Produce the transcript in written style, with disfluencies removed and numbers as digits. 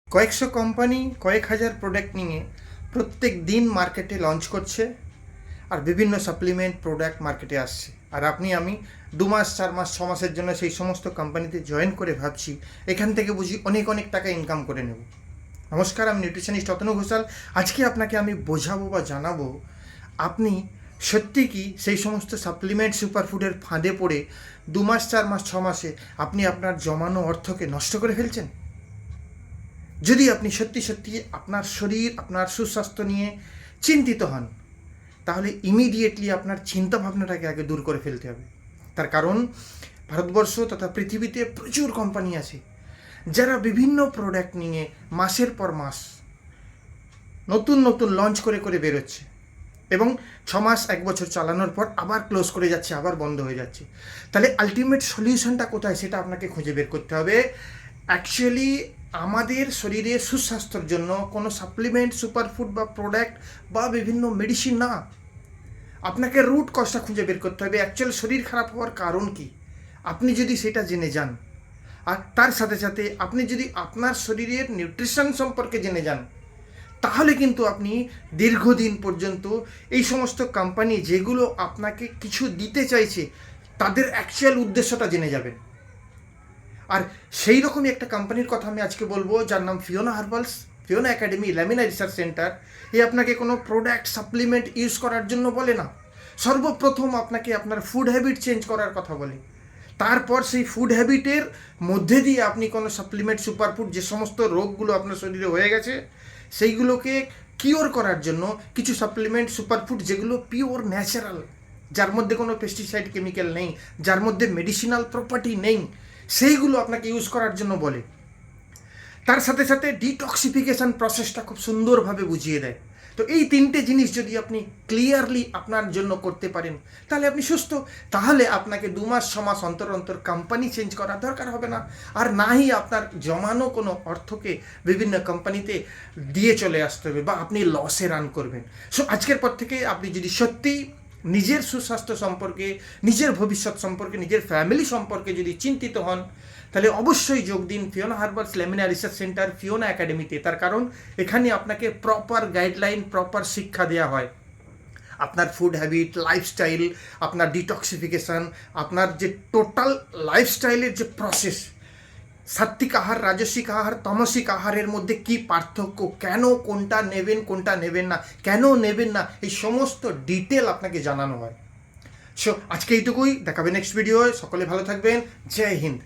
কয়েকশো কোম্পানি কয়েক হাজার প্রোডাক্ট নিয়ে প্রত্যেক দিন মার্কেটে লঞ্চ করছে আর বিভিন্ন সাপ্লিমেন্ট প্রোডাক্ট মার্কেটে আসছে। আর আমি 2 মাস 4 মাস 6 মাসের জন্য সেই সমস্ত কোম্পানিতে জয়েন করে ভাবছি এখান থেকে বুঝি অনেক অনেক টাকা ইনকাম করে নেব। নমস্কার, আমি নিউট্রিশনিস্ট অতনু ঘোষাল। আজকে আপনাকে আমি বোঝাবো বা জানাবো আপনি সত্যি কি সেই সমস্ত সাপ্লিমেন্ট সুপারফুডের ফাঁদে পড়ে 2 মাস 4 মাস 6 মাসে আপনি আপনার জমানো অর্থকে নষ্ট করে ফেলছেন। যদি আপনি সত্যি সত্যি আপনার শরীর, আপনার সুস্বাস্থ্য নিয়ে চিন্তিত হন, তাহলে ইমিডিয়েটলি আপনার চিন্তা ভাবনাটাকে আগে দূর করে ফেলতে হবে। তার কারণ ভারতবর্ষ তথা পৃথিবীতে প্রচুর কোম্পানি আছে যারা বিভিন্ন প্রোডাক্ট নিয়ে মাসের পর মাস নতুন নতুন লঞ্চ করে করে বেরোচ্ছে এবং 6 মাস 1 বছর চালানোর পর আবার ক্লোজ করে যাচ্ছে, আবার বন্ধ হয়ে যাচ্ছে। তাহলে আলটিমেট সলিউশনটা কোথায় সেটা আপনাকে খুঁজে বের করতে হবে। অ্যাকচুয়ালি আমাদের শরীরে সুস্বাস্থ্যের জন্য কোনো সাপ্লিমেন্ট, সুপারফুড বা প্রোডাক্ট বা বিভিন্ন মেডিসিন না, আপনাকে রুট কজটা খুঁজে বের করতে হবে। অ্যাকচুয়াল শরীর খারাপ হওয়ার কারণ কি, আপনি যদি সেটা জেনে যান, আর তার সাথে সাথে আপনি যদি আপনার শরীরের নিউট্রিশন সম্পর্কে জেনে যান, তাহলে কিন্তু আপনি দীর্ঘদিন পর্যন্ত এই সমস্ত কোম্পানি যেগুলো আপনাকে কিছু দিতে চাইছে তাদের অ্যাকচুয়াল উদ্দেশ্যটা জেনে যাবেন। আর সেই রকমই একটা কোম্পানির কথা আমি আজকে বলবো, যার নাম Fiona herbals, Fiona academy, lamina research centre. আপনাকে কোনো প্রোডাক্ট সাপ্লিমেন্ট ইউজ করার জন্য বলে না, সর্বপ্রথম আপনাকে আপনার ফুড হ্যাবিট চেঞ্জ করার কথা বলে। তারপর সেই ফুড হ্যাবিটের মধ্যে দিয়ে আপনি কোনো সাপ্লিমেন্ট, সুপারফুড, যে সমস্ত রোগগুলো আপনার শরীরে হয়ে গেছে সেইগুলোকে কিওর করার জন্য কিছু সাপ্লিমেন্ট, সুপারফুড যেগুলো পিওর ন্যাচারাল, যার মধ্যে কোনো পেস্টিসাইড, কেমিক্যাল নেই, যার মধ্যে মেডিসিনাল প্রপার্টি নেই, সেইগুলো আপনাকে ইউজ করার জন্য বলে। তার সাথে সাথে ডিটক্সিফিকেশন প্রসেসটা খুব সুন্দরভাবে বুঝিয়ে দেয়। তো এই 3টে জিনিস যদি আপনি ক্লিয়ারলি আপনার জন্য করতে পারেন, তাহলে আপনি সুস্থ। তাহলে আপনাকে 2 মাস 6 মাস অন্তর অন্তর কোম্পানি চেঞ্জ করার দরকার হবে না, আর নাহি আপনার জমানো কোনো অর্থকে বিভিন্ন কোম্পানিতে দিয়ে চলে আসতে হবে বা আপনি লসে রান করবেন। সো আজকের পর থেকে আপনি যদি সত্যি নিজের সুস্বাস্থ্য সম্পর্কে, নিজের ভবিষ্যৎ সম্পর্কে, নিজের ফ্যামিলি সম্পর্কে যদি চিন্তিত হন, তাহলে অবশ্যই যোগ দিন Fiona herbals lamina research centre, Fiona একাডেমিতে। তার কারণ এখানে আপনাকে প্রপার গাইডলাইন, প্রপার শিক্ষা দেওয়া হয়। আপনার ফুড হ্যাবিট, লাইফস্টাইল, আপনার ডিটক্সিফিকেশান, আপনার যে টোটাল লাইফস্টাইলের যে প্রসেস, সাত্ত্বিক আহার, রাজসিক আহার, তামসিক আহারের মধ্যে কি পার্থক্য, কেন কোনটা নেবেন, কোনটা নেবেন না, কেন নেবেন না, এই সমস্ত ডিটেল আপনাকে জানানো হয়। সো আজকে এইটুকুই, দেখাবে নেক্সট ভিডিও। সকলে ভালো থাকবেন। জয় হিন্দ।